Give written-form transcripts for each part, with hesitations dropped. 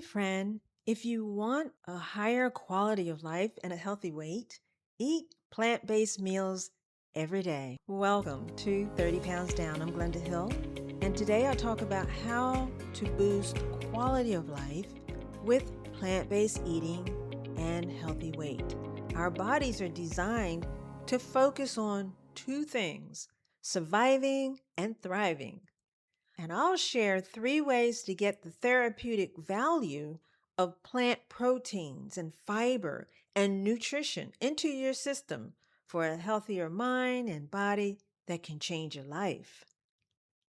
friend, if you want a higher quality of life and a healthy weight, eat plant-based meals every day. Welcome to 30 Pounds Down. I'm Glenda Hill, and today I talk about how to boost quality of life with plant-based eating and healthy weight. Our bodies are designed to focus on two things: surviving and thriving. And I'll share 3 ways to get the therapeutic value of plant proteins and fiber and nutrition into your system for a healthier mind and body that can change your life.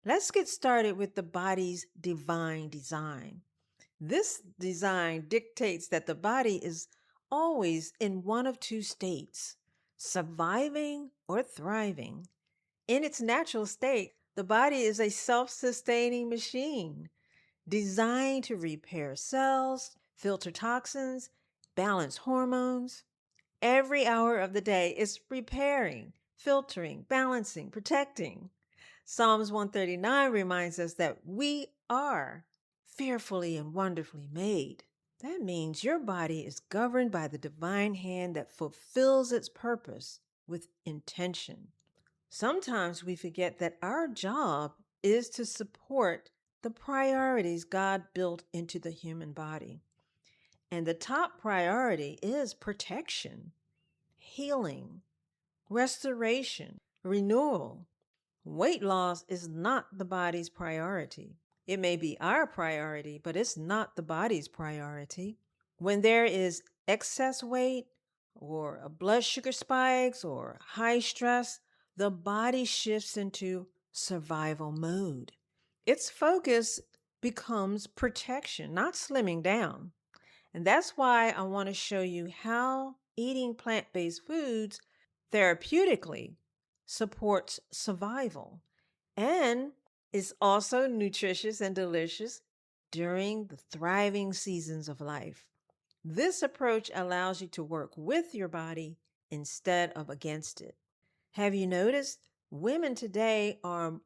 Let's get started with the body's divine design. This design dictates that the body is always in one of two states: surviving or thriving. In its natural state, the body is a self-sustaining machine designed to repair cells, filter toxins, balance hormones. Every hour of the day is repairing, filtering, balancing, protecting. Psalms 139 reminds us that we are fearfully and wonderfully made. That means your body is governed by the divine hand that fulfills its purpose with intention. Sometimes we forget that our job is to support the priorities God built into the human body. And the top priority is protection, healing, restoration, renewal. Weight loss is not the body's priority. It may be our priority, but it's not the body's priority. When there is excess weight or a blood sugar spikes or high stress, the body shifts into survival mode. Its focus becomes protection, not slimming down. And that's why I want to show you how eating plant-based foods therapeutically supports survival and is also nutritious and delicious during the thriving seasons of life. This approach allows you to work with your body instead of against it. Have you noticed women today are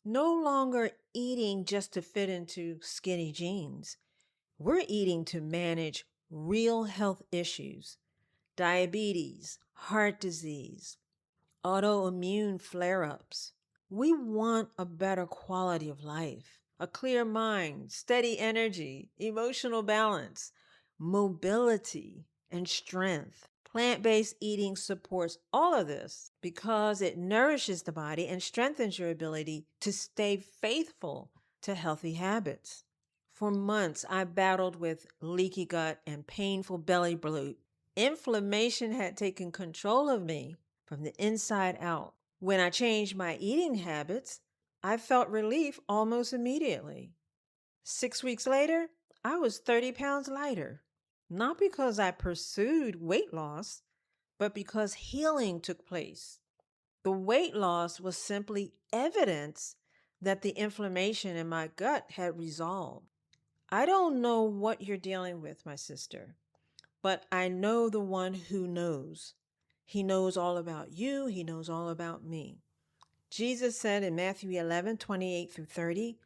no longer eating just to fit into skinny jeans? We're eating to manage real health issues: diabetes, heart disease, autoimmune flare-ups. We want a better quality of life, a clear mind, steady energy, emotional balance, mobility, and strength. Plant-based eating supports all of this because it nourishes the body and strengthens your ability to stay faithful to healthy habits. For months, I battled with leaky gut and painful belly bloat. Inflammation had taken control of me from the inside out. When I changed my eating habits, I felt relief almost immediately. 6 weeks later, I was 30 pounds lighter, not because I pursued weight loss, but because healing took place. The weight loss was simply evidence that the inflammation in my gut had resolved. I don't know what you're dealing with, my sister, but I know the one who knows. He knows all about you. He knows all about me. Jesus said in Matthew 11:28-30,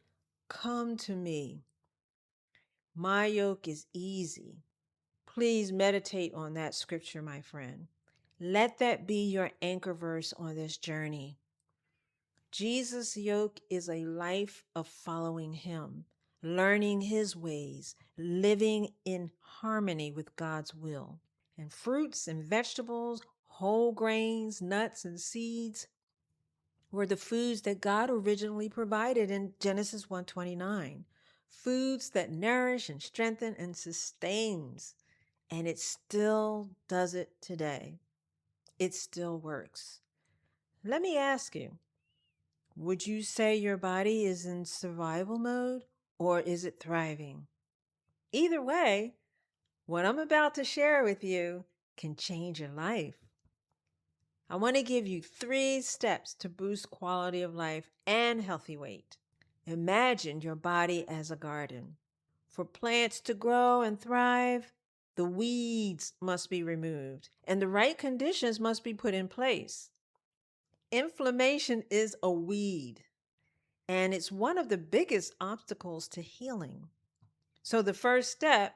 "Come to me. My yoke is easy." Please meditate on that scripture, my friend. Let that be your anchor verse on this journey. Jesus' yoke is a life of following him, learning his ways, living in harmony with God's will. And fruits and vegetables, whole grains, nuts, and seeds were the foods that God originally provided in Genesis 1:29. Foods that nourish and strengthen and sustains. And it still does it today. It still works. Let me ask you, would you say your body is in survival mode or is it thriving? Either way, what I'm about to share with you can change your life. I want to give you 3 steps to boost quality of life and healthy weight. Imagine your body as a garden. For plants to grow and thrive, the weeds must be removed and the right conditions must be put in place. Inflammation is a weed, and it's one of the biggest obstacles to healing. So the first step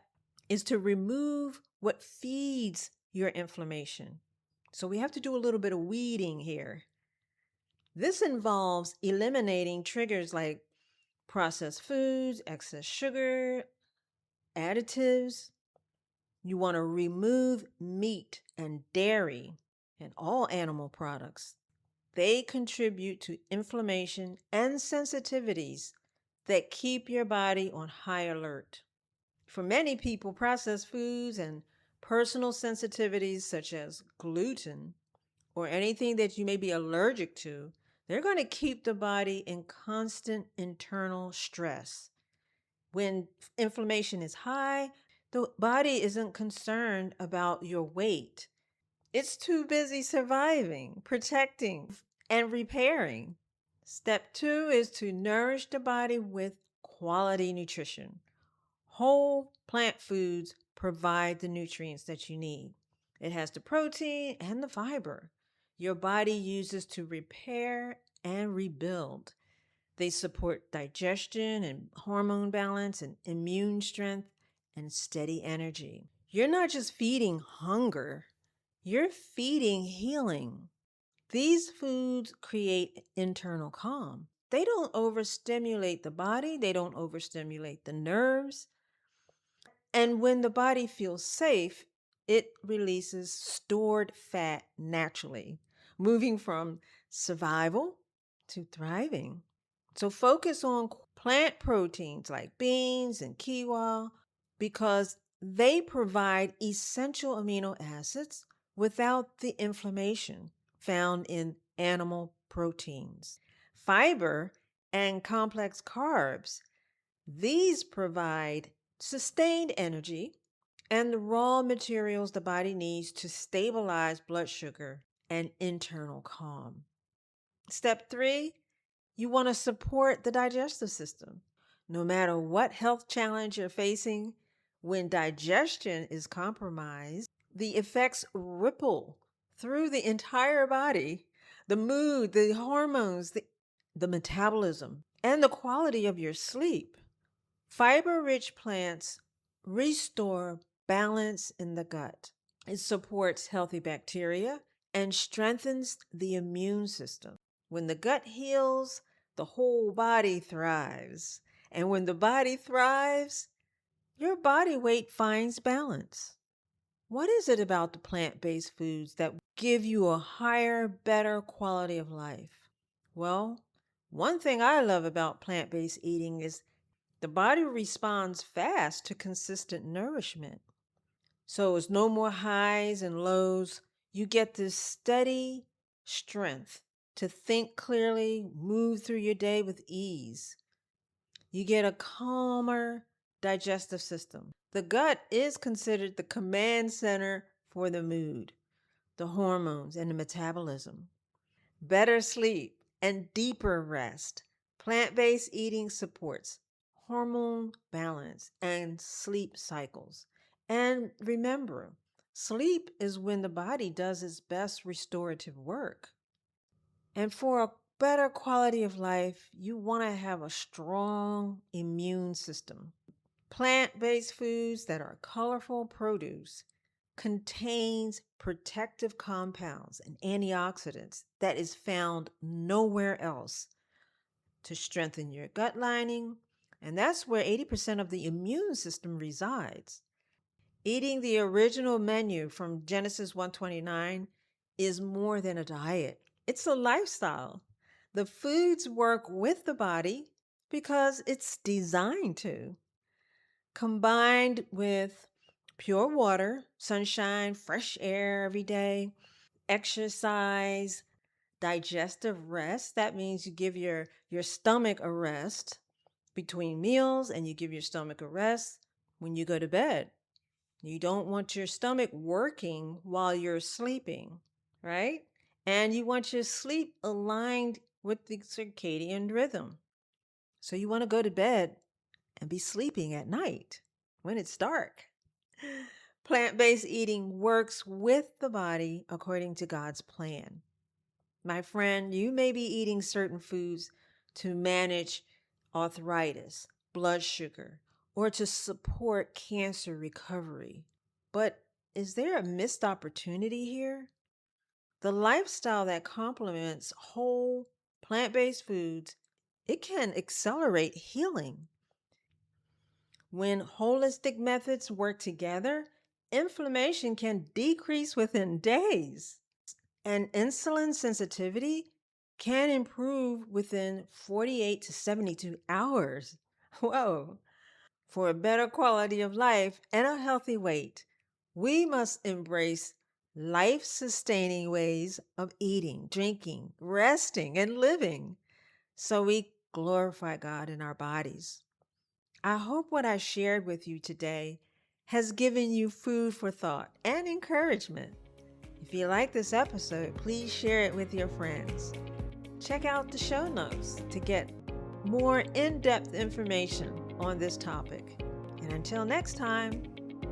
is to remove what feeds your inflammation. So we have to do a little bit of weeding here. This involves eliminating triggers like processed foods, excess sugar, additives. You want to remove meat and dairy and all animal products. They contribute to inflammation and sensitivities that keep your body on high alert. For many people, processed foods and personal sensitivities such as gluten or anything that you may be allergic to, they're going to keep the body in constant internal stress. When inflammation is high, the body isn't concerned about your weight. It's too busy surviving, protecting, and repairing. Step two is to nourish the body with quality nutrition. Whole plant foods provide the nutrients that you need. It has the protein and the fiber your body uses to repair and rebuild. They support digestion and hormone balance and immune strength and steady energy. You're not just feeding hunger, you're feeding healing. These foods create internal calm. They don't overstimulate the body, they don't overstimulate the nerves. And when the body feels safe, it releases stored fat naturally, moving from survival to thriving. So focus on plant proteins like beans and quinoa because they provide essential amino acids without the inflammation found in animal proteins. Fiber and complex carbs, these provide sustained energy and the raw materials the body needs to stabilize blood sugar and internal calm. Step three, you want to support the digestive system. No matter what health challenge you're facing, when digestion is compromised, the effects ripple through the entire body. The mood, the hormones, the metabolism, and the quality of your sleep. Fiber rich plants restore balance in the gut. It supports healthy bacteria and strengthens the immune system. When the gut heals, the whole body thrives. And when the body thrives, your body weight finds balance. What is it about the plant based foods that give you a higher, better quality of life? Well, one thing I love about plant based eating is the body responds fast to consistent nourishment. So it's no more highs and lows. You get this steady strength to think clearly, move through your day with ease. You get a calmer digestive system. The gut is considered the command center for the mood, the hormones, and the metabolism. Better sleep and deeper rest. Plant-based eating supports hormone balance and sleep cycles. And remember, sleep is when the body does its best restorative work. And for a better quality of life, you want to have a strong immune system. Plant-based foods that are colorful produce contains protective compounds and antioxidants that is found nowhere else to strengthen your gut lining, and that's where 80% of the immune system resides. Eating the original menu from Genesis 129 is more than a diet. It's a lifestyle. The foods work with the body because it's designed to. Combined with pure water, sunshine, fresh air every day, exercise, digestive rest. That means you give your stomach a rest between meals and you give your stomach a rest when you go to bed. You don't want your stomach working while you're sleeping, right? And you want your sleep aligned with the circadian rhythm. So you want to go to bed and be sleeping at night when it's dark. Plant-based eating works with the body according to God's plan. My friend, you may be eating certain foods to manage arthritis, blood sugar, or to support cancer recovery. But is there a missed opportunity here? The lifestyle that complements whole plant-based foods, it can accelerate healing. When holistic methods work together, inflammation can decrease within days, and insulin sensitivity can improve within 48 to 72 hours. Whoa. For a better quality of life and a healthy weight, we must embrace life sustaining ways of eating, drinking, resting, and living so we glorify God in our bodies. I hope what I shared with you today has given you food for thought and encouragement. If you like this episode, please share it with your friends. Check out the show notes to get more in-depth information on this topic. And until next time,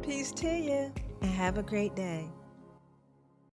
peace to you and have a great day.